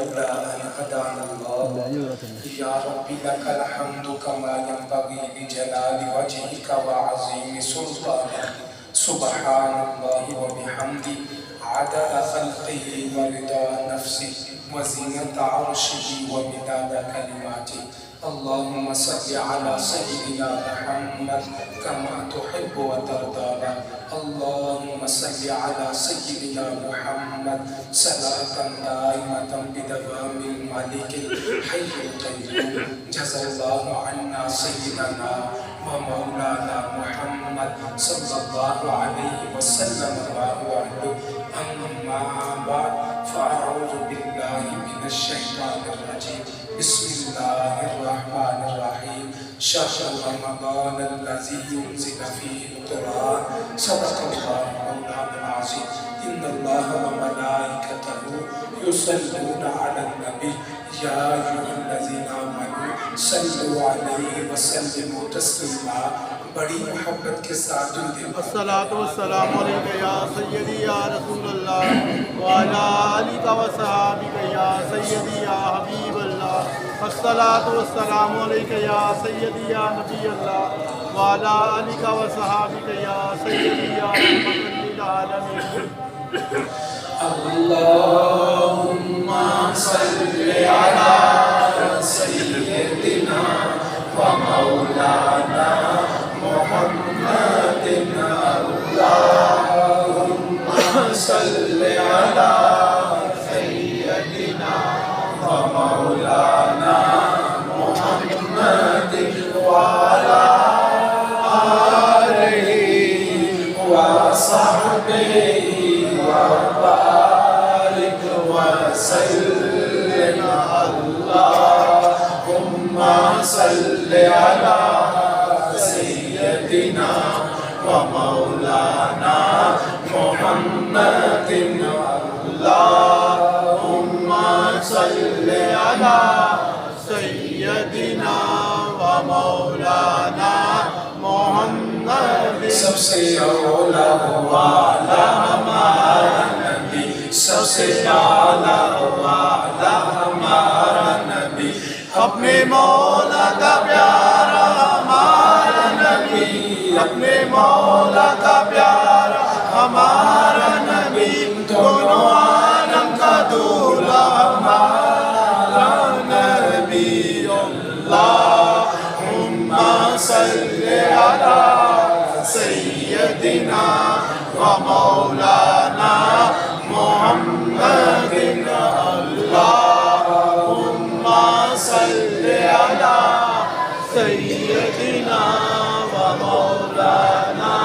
لولا أن هدانا الله يا رب لك الحمد كما ينبغي لجلال وجهك وعظيم سلطانك سبحان الله وبحمده عدد خلقه ورضا نفسه وزينة عرشه ومداد كلماته اللهم صل على سيدنا محمد كما تحب وترضى اللهم صل على سيدنا محمد صلاة دائمة بدوام الملك الحي القيوم جزا الله عنا سيدنا ومولانا محمد صلى الله عليه وسلم وبارك أما بعد فأعوذ بالله من الشيطان الرجيم بسم الله الرحمن الرحيم شهر رمضان الذي ينزل فيه القرآن صدق الله مولانا العظيم إن الله وملائكته يصلون على النبي يا أيها الذين آمنوا صلوا عليه وسلموا تسليما بڑی محبت کے ساتھ الصلاۃ والسلام علیک یا سیدی یا رسول اللہ وعلی آلک و صحابک یا سیدی یا حبیب اللہ الصلاۃ والسلام علیک یا سیدی یا نبی اللہ وعلی آلک و صحابک یا سیدی یا رحمت للعالمین اللہم صلی علی سیدنا و مولانا محمد اللہم صل علی سیدنا و مولانا محمد وعلی آلہ و صحبہ وبارک وسلم اللہم صل علی سيدنا ومولانا محمد اللهم صل على سیدنا و مولانا محمد سب سے اولا والا ہمارا نبی سب سے اعلیٰ والا ہمارا نبی اپنے مولا کا پیارا ہمارا نبی اپنے مولا کا پیارا ہمارا نبی دونوں عالم کا دولہا ہمارا نبی اللہم صل علی سیدنا و مولانا محمد اللہم صل علی سیدنا و مولانا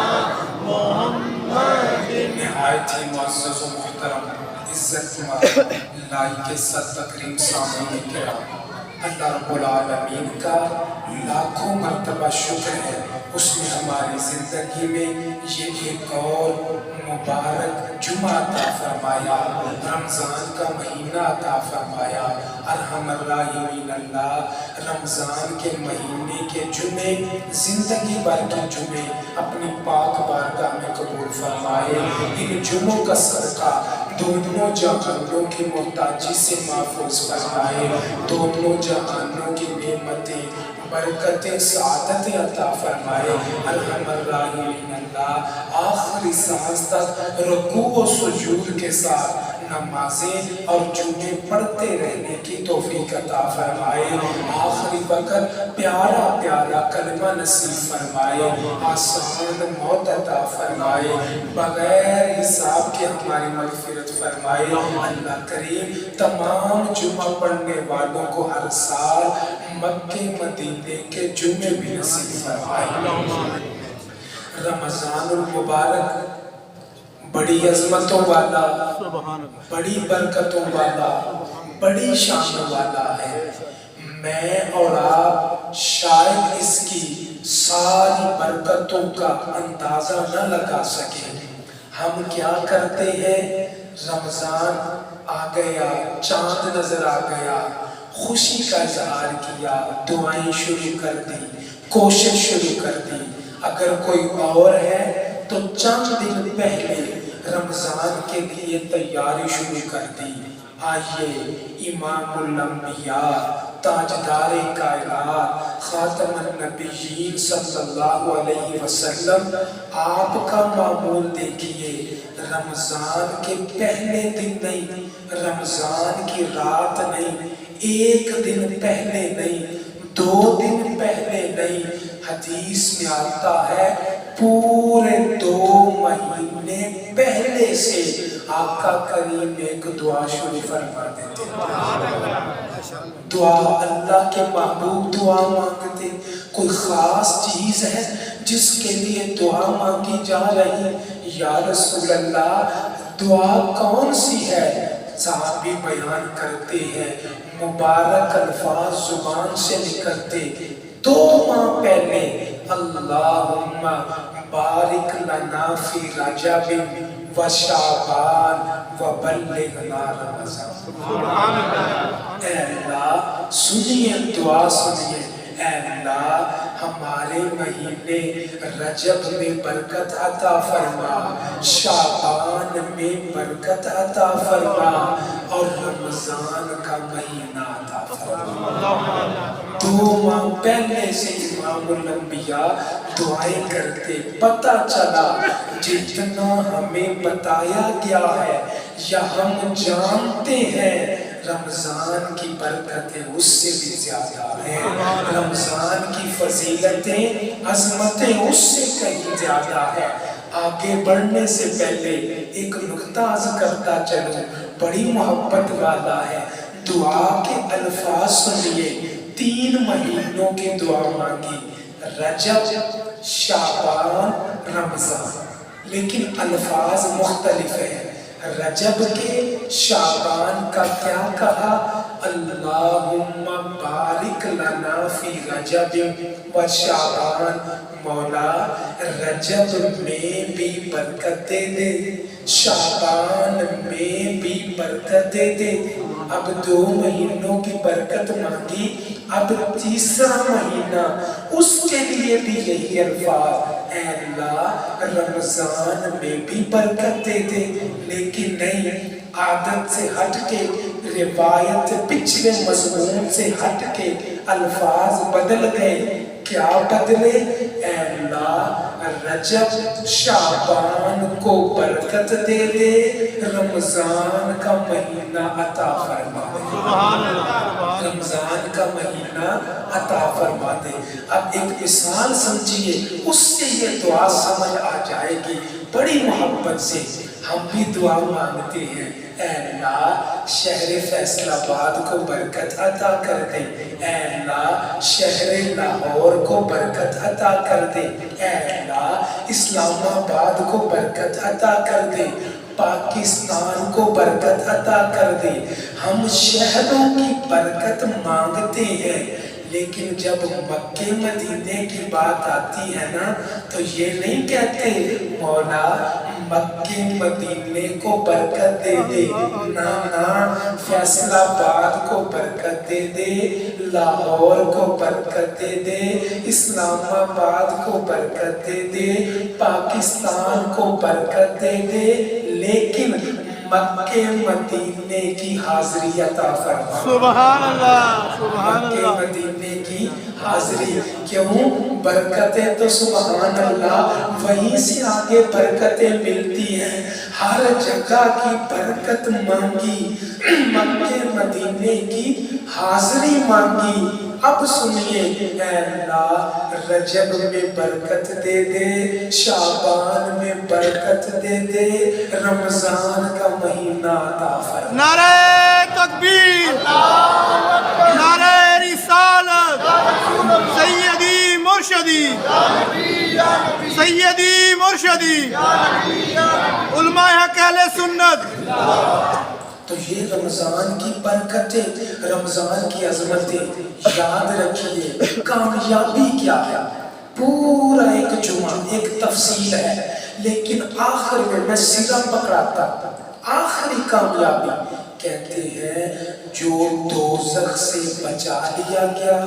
محمد نہایت ہی معزز و محترم عزت لائق صد تکریم سامعین کرام اللہ رب العالمین کا لاکھوں مرتبہ شکر ہے اس نے ہماری زندگی میں یہ ایک اور مبارک جمعہ عطا فرمایا رمضان کا مہینہ عطا فرمایا ارحم الراحمین اللہ رمضان کے مہینے کے جمعے زندگی بھر کے جمعے اپنی پاک بارگاہ میں قبول فرمائے ان جمعوں کا صدقہ دونوں جہانوں کی محتاجی سے محفوظ فرمائے دونوں جہانوں کی نعمتیں برکتیں سعادتیں عطا فرمائے ارحم الراحمین اللہ آخری سانس تک رکوع و سجود کے ساتھ نمازیں اور جمعے پڑھتے رہنے کی توفیق عطا فرمائے آخری وقت پیارا پیارا کلمہ نصیب فرمائے آسان موت عطا فرمائے بغیر حساب کے ہماری مغفرت فرمائے اللہ کریم تمام جمعہ پڑھنے والوں کو ہر سال مکہ مدینے کے جمعے بھی نصیب فرمائے رمضان المبارک بڑی عظمتوں والا بڑی برکتوں والا بڑی شان والا ہے میں اور آپ شاید اس کی ساری برکتوں کا اندازہ نہ لگا سکیں ہم کیا کرتے ہیں رمضان آ گیا چاند نظر آ گیا خوشی کا اظہار کیا دعائیں شروع کر دی کوشش شروع کر دی اگر کوئی اور ہے تو چند دن پہلے رمضان کے لیے تیاری شروع کر دی آئیے امام الانبیاء تاجدار کائنات خاتم النبیین صلی اللہ علیہ وسلم آپ کا معمول دیکھیے، رمضان کے پہلے دن نہیں، رمضان کی رات نہیں، ایک دن پہلے نہیں، 2 دن پہلے نہیں، حدیث میں آتا ہے پورے 2 مہینے پہلے سے آقا کریم ایک دعا شروع فرما دیتے ہیں۔ دعا اللہ کے محبوب دعا مانگتے، کوئی خاص چیز ہے جس کے لیے دعا مانگی جا رہی؟ یا رسول اللہ دعا کون سی ہے؟ صحابی بیان کرتے ہیں مبارک الفاظ زبان سے نکلتے 2 ماہ پہلے، اللہم بارک لنا فی رجب و شعبان و بلغنا رمضان۔ اے اللہ سنیے دعا سنیے، اے اللہ ہمارے مہینے رجب میں برکت عطا فرما، شعبان میں برکت عطا فرما، اور رمضان کا مہینہ عطا فرما۔ 2 ماہ پہلے سے امام الانبیاء دعائیں کرتے، پتہ چلا جتنا ہمیں بتایا گیا ہے یا ہم جانتے ہیں رمضان کی برکتیں اس سے بھی زیادہ ہیں، رمضان کی فضیلتیں عظمتیں اس سے کہیں زیادہ ہیں۔ آگے بڑھنے سے پہلے ایک نکتہ عرض کرتا چلوں، بڑی محبت والا ہے، دعا کے الفاظ سنیے، 3 مہینوں کی دعا مانگی، رجب، شعبان، رمضان، لیکن الفاظ مختلف ہیں۔ رجب کے شعبان کا کیا کہا؟ اللہم بارک لنا فی رجب و شعبان، مولا رجب میں بھی برکت دے دے، شعبان میں بھی برکت دے دے۔ اب 2 مہینوں کی برکت مانگی، اب 3را مہینہ اس کے لیے بھی یہی الفاظ، اے اللہ رمضان میں بھی برکت دے دے، لیکن نہیں، عادت سے ہٹ کے، روایت پچھلے مضمون سے ہٹ کے الفاظ بدل گئے۔ کیا بدلے؟ اے اللہ رجب شعبان کو برکت دے دے، رمضان کا مہینہ عطا فرما دے، رمضان کا مہینہ عطا فرما دے۔ اب ایک مثال سمجھیے، اس سے یہ دعا سمجھ آ جائے گی، بڑی محبت سے ہم بھی دعا مانگتے ہیں، اے اللہ شہر فیصل آباد کو برکت عطا کر دے، اے اللہ شہر لاہور کو برکت عطا کر دے، اے اللہ اسلام آباد کو برکت عطا کر دے، پاکستان کو برکت عطا کر دے۔ ہم شہروں کی برکت مانگتے ہیں، لیکن جب مکے مدینے کی بات آتی ہے نا تو یہ نہیں کہتے مولا مکے مدینے کو برکت دے دے، نا فیصل آباد کو برکت دے دے، لاہور کو برکت دے دے، اسلام آباد کو برکت دے دے، پاکستان کو برکت دے دے، لیکن مکے مدینے کی حاضری عطا فرما۔ سبحان اللہ، سبحان اللہ، مکے مدینے کی حاضری، کیوں؟ برکتیں تو سبحان اللہ وہیں سے آگے برکتیں ملتی ہیں، ہر جگہ کی برکت مانگی، مکے مدینے کی حاضری مانگی۔ اب سنیے، اے اللہ رجب میں برکت دے دے، شعبان میں برکت دے دے، رمضان کا مہینہ عطا فرما۔ نعرہ تکبیر، نعرہ رسالت، سیدی مرشدی، سیدی مرشدی، علماء حق اہل سنت۔ تو یہ رمضان کی برکتیں، رمضان کی عظمتیں یاد رکھیے۔ کامیابی کیا ہے؟ پورا ایک جمعہ ایک تفصیل ہے، لیکن آخر میں سیدھا پکڑاتا، آخری کامیابی کہتے ہیں جو دوزخ سے بچا لیا گیا،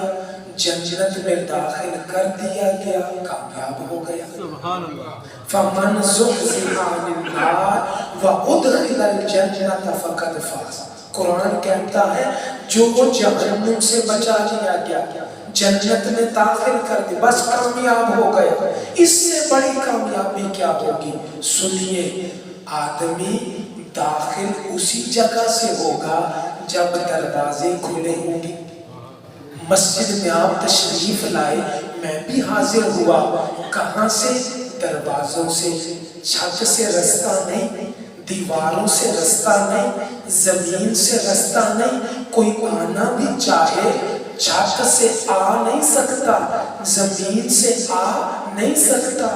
جنت میں داخل کر دیا گیا، کامیاب ہو گیا۔ سبحان اللہ۔ فَمَنْ زُحْزِحَ عَنِ النَّارِ وَأُدْخِلَ الْجَنَّةَ فَقَدْ فَازَ۔ قرآن کہتا ہے جو جہنم سے بچا لیا گیا جنت میں داخل کر دے بس کامیاب ہو گیا. اس سے بڑی کامیابی کیا ہوگی؟ سنیے، آدمی داخل اسی جگہ سے ہوگا جب دروازے کھلے ہوں گے. مسجد میں آپ تشریف لائے، میں بھی حاضر ہوا. کہاں سے؟ دروازوں سے. چھت سے رستہ نہیں، دیواروں سے رستہ نہیں، زمین سے رستہ نہیں. کوئی آنا بھی چاہے چھت سے آ نہیں سکتا، زمین سے آ نہیں سکتا،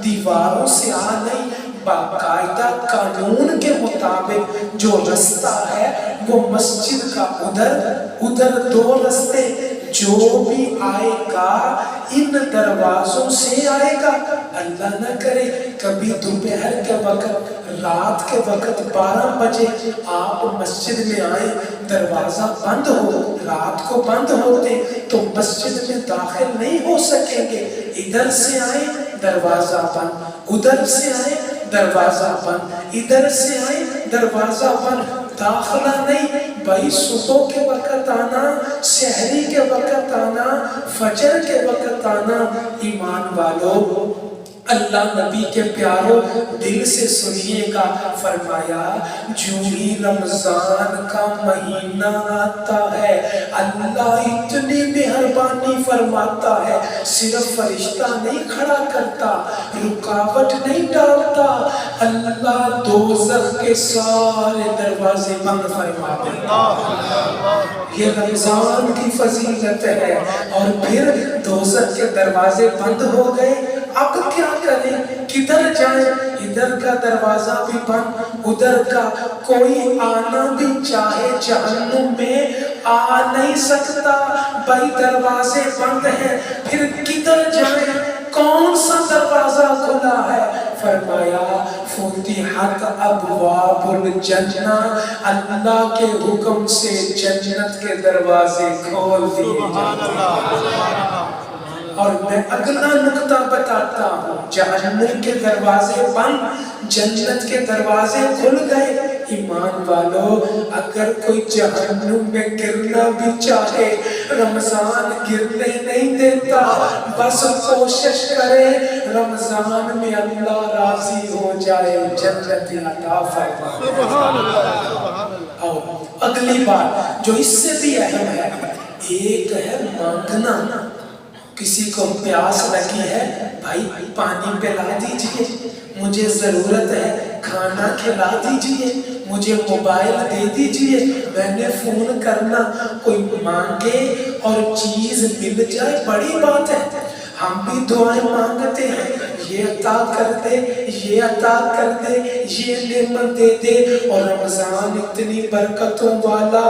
دیواروں سے آ نہیں. باقاعدہ قانون کے مطابق جو رستہ ہے وہ مسجد کا ادھر 2 رستے. جو بھی آئے گا ان دروازوں سے آئے گا. اللہ نہ کرے کبھی دوپہر کے وقت، رات کے وقت 12 بجے آپ مسجد میں آئے، دروازہ بند ہو، رات کو بند ہوتے تو مسجد میں داخل نہیں ہو سکیں گے. ادھر سے آئے دروازہ بند، ادھر سے آئے دروازہ بند، ادھر سے آئے دروازہ بند. داخلہ نہیں بھائی. صبح کے وقت آنا، سحری کے وقت آنا، فجر کے وقت آنا. ایمان والو، اللہ نبی کے پیارو دل سے سنیے گا. فرمایا جو ہی رمضان کا مہینہ آتا ہے اللہ اتنی مہربانی فرماتا ہے، صرف فرشتہ نہیں کھڑا کرتا، رکاوٹ نہیں ڈالتا، اللہ دوزخ کے سارے دروازے بند فرما دیتا. یہ رمضان کی فضیلت ہے. اور پھر دوزخ کے دروازے بند ہو گئے. اب کیا کریں؟ کدھر جائیں؟ ادھر کا دروازہ بھی بند، ادھر کا. کوئی آنا بھی چاہے جہنم میں آ نہیں سکتا بھائی، دروازے بند ہیں. پھر کدھر جائیں؟ کون سا دروازہ کھلا ہے؟ فرمایا فتحت ابواب الجنہ، اللہ کے حکم سے جنت کے دروازے کھول دیے جاتے ہیں. اور میں اگلا نقطہ بتاتا ہوں. جہنم کے دروازے بند، جنت کے دروازے کھل گئے. ایمان والو، اگر کوئی جہنم میں گرنا بھی چاہے رمضان گرنے نہیں دیتا. بس کوشش کرے رمضان میں اللہ راضی ہو جائے، جنت عطا فرمائے. اور اگلی بات جو اس سے بھی اہم ہے، ایک ہے مانگنا. کسی کو پیاس لگی ہے، بھائی پانی پلا دیجئے، مجھے ضرورت ہے کھانا کھلا دیجئے، مجھے موبائل دے دیجئے، میں نے فون کرنا. کوئی مانگے اور چیز مل جائے بڑی بات ہے. ہم بھی دعائیں مانگتے ہیں، یہ عطا کر دے، یہ عطا کر دے، یہ نعمت دے دے. اور رمضان اتنی برکتوں والا،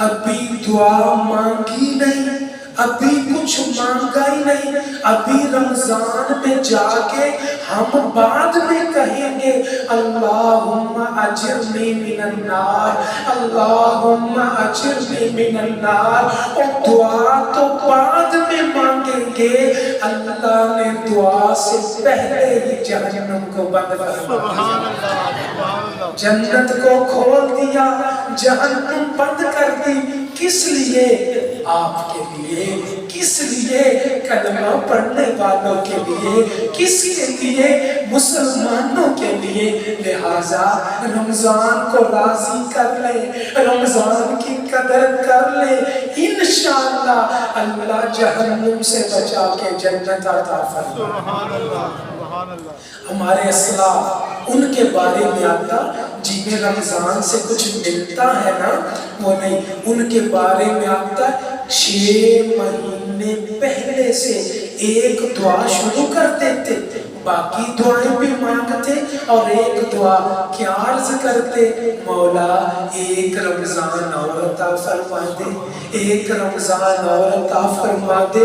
ابھی دعا مانگی نہیں، ابھی کچھ مانگا ہی نہیں. ابھی رمضان میں جا کے ہم بعد میں کہیں گے اللہم اجرنی من النار، اللہم اجرنی من النار. اور دعا تو بعد میں مانگیں گے. اللہ نے دعا سے پہلے ہی جہنم کو بند فرما دیا، جنت کو کھول دیا، جہنم بند کر دی. کس لیے؟ آپ کے لیے. کس لیے؟ کلمہ پڑھنے والوں کے لیے. کس کے لیے؟ مسلمانوں کے لیے. لہٰذا رمضان کو راضی کر لیں، رمضان کی قدر کر لیں. انشاءاللہ اللہ جہنم سے بچا کے جنت عطا فرمائے. ہمارے اسلاف ان کے بارے میں آتا جنہیں رمضان سے کچھ ملتا ہے نا، وہ نہیں. ان کے بارے میں آتا 6 مہینے پہلے سے ایک دعا شروع کر دیتے، باقی دعائیں بھی مانگتے اور ایک دعا کیا عرض کرتے؟ مولا ایک رمضان اور عطا فرما دے، ایک رمضان اور عطا فرما دے.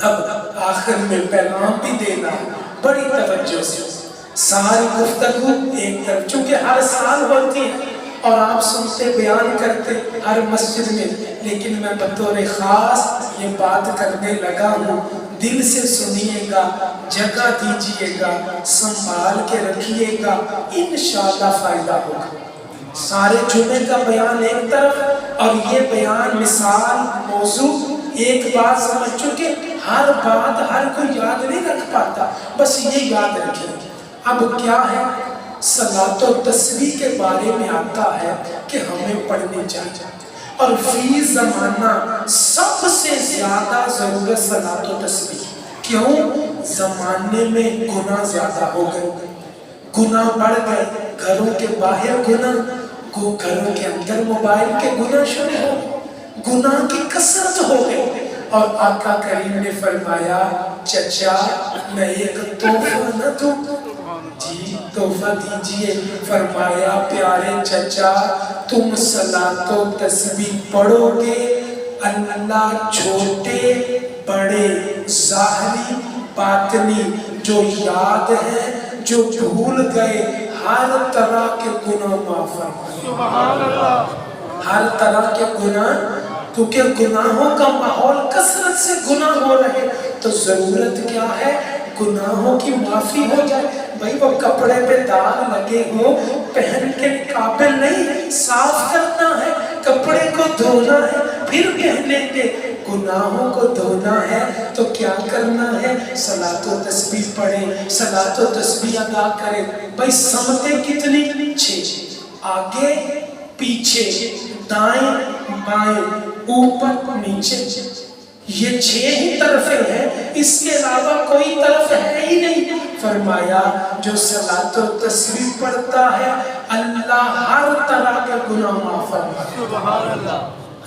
اب آخر میں پیغام بھی دینا بڑی توجہ سے، ساری گفتگو ایک طرف، چونکہ ہر سال ہوتی ہے اور آپ سنتے بیان کرتے ہر مسجد میں، لیکن میں بطور خاص یہ بات کرنے لگا ہوں، دل سے سنیے گا، جگہ دیجئے گا، سنبھال کے رکھیے گا، انشاءاللہ فائدہ ہوگا۔ سارے جمعے کا بیان ایک طرف اور یہ بیان مثال موضوع ایک بات سمجھ چکے، ہر بات ہر کوئی یاد نہیں رکھ پاتا، بس یہ یاد رکھیں۔ اب کیا ہے، صلاۃ و تسبیح کے بارے میں آتا ہے کہ ہمیں پڑھنی چاہیے، اور فی زمانہ سب سے زیادہ ضرورت صلاۃ و تسبیح۔ کیوں؟ زمانے میں گناہ زیادہ ہو گئے، گناہ بڑھ گئے، گھروں کے باہر گناہ، گھروں کے اندر موبائل کے گناہ شروع ہو، گناہ کی کثرت ہو گئی، اور آقا کریم نے فرمایا چچا میں ایک تحفہ نہ دوں؟ جی تحفہ دیجئے۔ فرمایا پیارے چچا تم صلاۃ و تسبیح پڑھو گے، اللہ چھوٹے بڑے ظاہری باطنی جو یاد ہے جو بھول گئے ہر طرح کے گناہ معاف فرمائے۔ سبحان اللہ۔ ہر طرح کے گناہ، کیونکہ گناہوں کا ماحول کثرت سے گناہ ہو رہے، تو ضرورت کیا ہے؟ گناہوں کی معافی ہو جائے۔ بھائی وہ کپڑے پہ داغ لگے ہو پہن کے قابل نہیں، صاف کرنا ہے، کپڑے کو دھونا ہے پھر پہنیں گے، گناہوں کو دھونا ہے تو کیا کرنا ہے؟ صلاۃ و تسبیح پڑھیں، صلاۃ و تسبیح ادا کریں۔ بھائی سمتیں کتنی؟ 6، آگے پیچھے دائیں بائیں اوپر نیچے، یہ 6 ہی طرفیں ہیں، اس کے علاوہ کوئی طرف ہے ہی نہیں۔ فرمایا جو صلاۃ و تسبیح پڑھتا ہے اللہ ہر طرح کے گناہ معاف فرماتا ہے۔ سبحان اللہ۔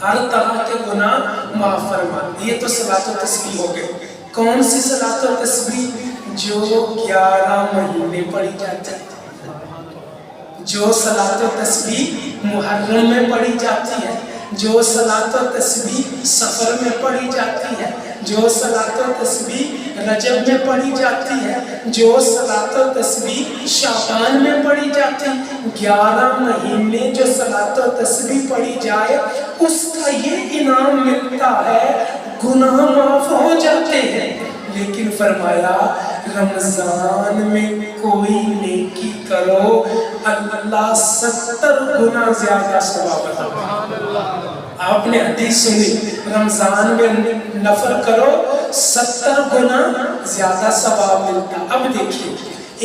ہر طرح کے گناہ معاف فرماتا ہے۔ یہ تو صلاۃ و تسبیح ہو گئے۔ کون سی صلاۃ و تسبیح؟ جو 11 مہینے پڑھی جاتی ہے، جو صلاۃ و تسبیح محرم میں پڑھی جاتی ہے، جو صلاۃ و تسبیح سفر میں پڑھی جاتی ہے، جو صلاۃ و تسبیح رجب میں پڑھی جاتی ہے، جو صلاۃ و تسبیح شعبان میں پڑھی جاتی ہے، 11 مہینے جو صلاۃ و تسبیح پڑھی جائے اس کا یہ انعام ملتا ہے، گناہ معاف ہو جاتے ہیں۔ لیکن فرمایا رمضان میں کوئی نیکی کرو اللہ 70 گنا زیادہ ثواب عطا۔ آپ نے حدیث سنی، رمضان میں نفل کرو 70 گنا زیادہ ثواب ملتا۔ اب دیکھیے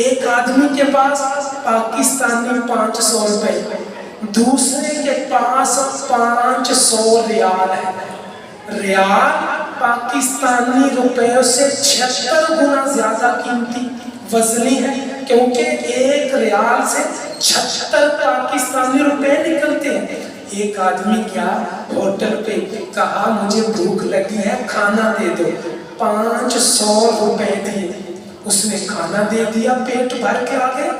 ایک آدمی کے پاس پاکستانی 500 روپے، دوسرے کے پاس 500 ریال ہے، ریال پاکستانی روپے سے 76 گنا زیادہ قیمتی وزنی ہے، کیونکہ ایک ریال سے 76 پاکستانی روپے نکلتے ہیں۔ ایک آدمی کیا ہوٹل پہ کہا مجھے بھوک لگی ہے کھانا دے دو، 500 روپے دیے، اس نے کھانا دے دیا، پیٹ بھر کے آ گیا۔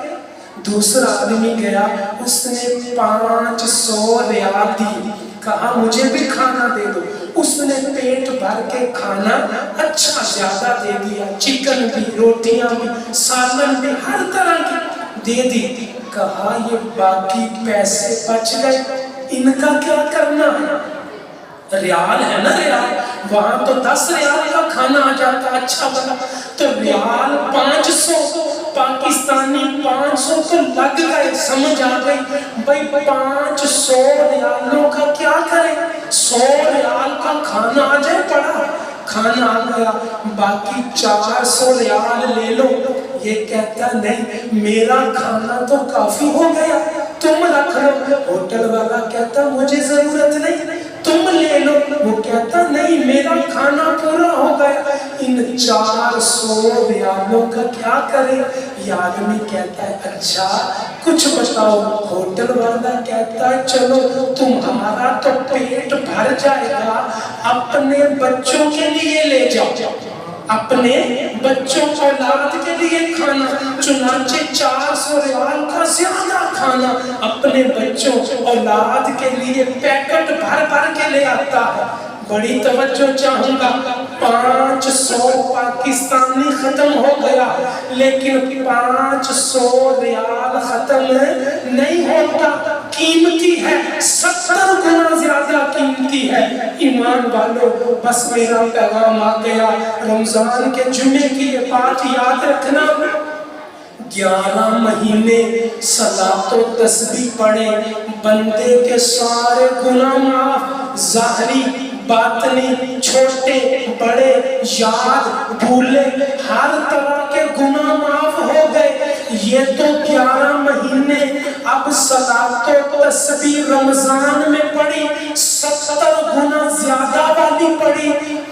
دوسرا آدمی گیا، اس نے 500 ریال دی، کہا مجھے بھی کھانا دے دو، اس نے پیٹ بھر کے کھانا اچھا زیادہ دے دیا، چکن بھی، روٹیاں بھی، سالن بھی، ہر طرح کی دے دی۔ کہا یہ باقی پیسے بچ گئے، ان کا کیا کرنا ہے؟ ریال ہے نا، ریال وہاں تو 10 ریال کا کھانا آ جاتا اچھا بنا، تو ریال 500 پاکستانی 500 تو لگ گئے، سمجھ آ گئی بھائی 500 ریالوں کا کیا کریں؟ 100 ریال کا کھانا آ جائے پڑا، کھانا آ گیا، باقی 400 ریال لے لو۔ یہ کہتا نہیں میرا کھانا تو کافی ہو گیا، تم رکھ لو۔ ہوٹل والا کہتا مجھے ضرورت نہیں، تم لے لو۔ وہ کہتا نہیں میرا کھانا پورا ہو گیا، ان 400 ریالوں کا کیا کرے؟ یہ آدمی کہتا ہے اچھا کچھ بتاؤ۔ ہوٹل والا کہتا ہے چلو تمہارا تو پیٹ بھر جائے گا، اپنے بچوں کے لیے لے جاؤ، اپنے بچوں اولاد کے لیے کھانا۔ چنانچہ 400 ریال کا زیادہ کھانا اپنے بچوں اولاد کے لیے پیکٹ بھر بھر کے لے آتا ہے۔ بڑی توجہ چاہوں گا، 500 پاکستانی ختم ہو گیا، لیکن 500 ریال ختم نہیں ہوتا، قیمتی ہے، 70 گنا زیادہ قیمتی ہے۔ ایمان والو، بس میرا پیغام آ گیا۔ رمضان کے جمعے کی یہ بات یاد رکھنا، 11 مہینے صلاۃ و تسبیح پڑھے، بندے کے سارے گناہ معاف، ظاہری باطنی، چھوٹے بڑے، یاد بھولے، ہر طرح کے گناہ معاف ہو گئے۔ یہ تو 11 مہینے، اب صلاۃ و تسبیح رمضان میں پڑھی، 70 گنا زیادہ والی پڑھی،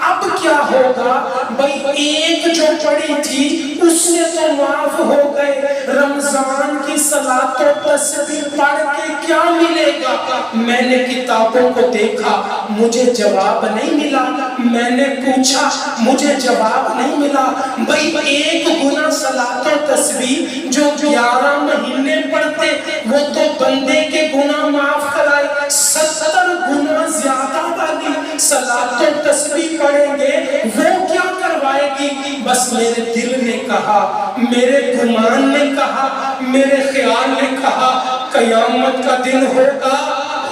اب کیا ہوگا؟ بھئی ایک جو پڑھی تھی اس سے تو معاف ہو گئے، رمضان کی صلاۃ و تسبیح پڑھ کے کیا ملے گا؟ میں نے کتابوں کو دیکھا، مجھے جواب نہیں ملا، میں نے پوچھا، مجھے جواب نہیں ملا۔ بھئی ایک گناہ صلاۃ و تسبیح جو 11 مہینے پڑھتے وہ تو بندے کے گناہ معاف کرائے، 70 گنا زیادہ والی صلاۃ و تسبیح پڑھیں گے وہ کیا کروائے گی؟ بس میرے دل نے کہا، میرے گمان نے کہا، میرے خیال نے کہا، قیامت کا دن ہوگا،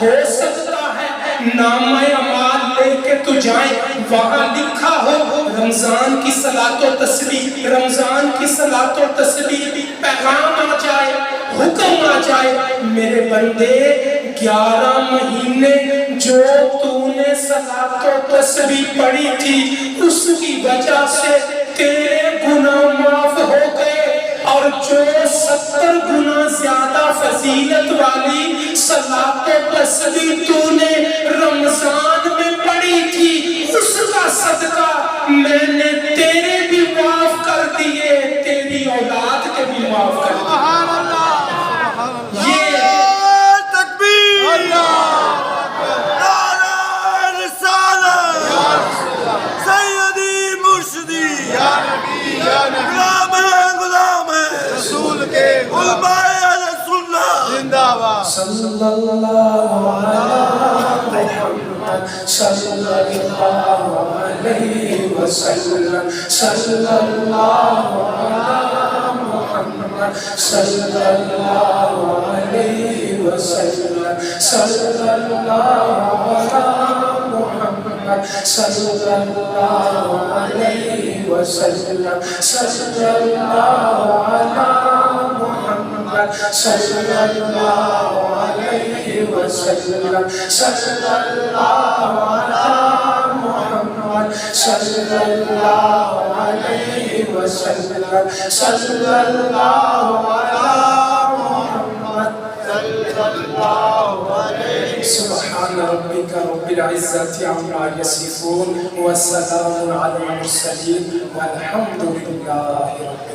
ہو سکتا ہے نامہ اعمال لے کے تو جائیں، وہاں لکھا ہو رمضان کی صلاۃ و تسبیح، رمضان کی صلاۃ و تسبیح، پیغام آ جائے، حکم آ جائے، میرے بندے 11 مہینے جو تو نے صلاۃ و تسبیح پڑھی تھی اس کی وجہ سے تیرے گناہ معاف ہو گئے، اور جو 70 گنا زیادہ فضیلت والی صلاۃ و تسبیح تو نے رمضان میں پڑھی تھی اس کا صدقہ میں نے تیرے بھی معاف کر دیے، تیری اولاد کے بھی معاف کر دیے۔ یہ صلی اللہ علیہ محمد صلی اللہ علیہ وسلم، صلی اللہ علیہ محمد صلی اللہ علیہ وسلم، صلی اللہ علیہ محمد صلی اللہ علیہ وسلم، صلی اللہ علیہ محمد صلی اللہ علیہ وسلم، صلی اللہ علیہ محمد صلی اللہ علیہ وسلم، صلی اللہ علیہ محمد صلی اللہ علیہ۔ سبحان ربک رب العزة عما يصفون وسلام على المرسلين والحمد لله رب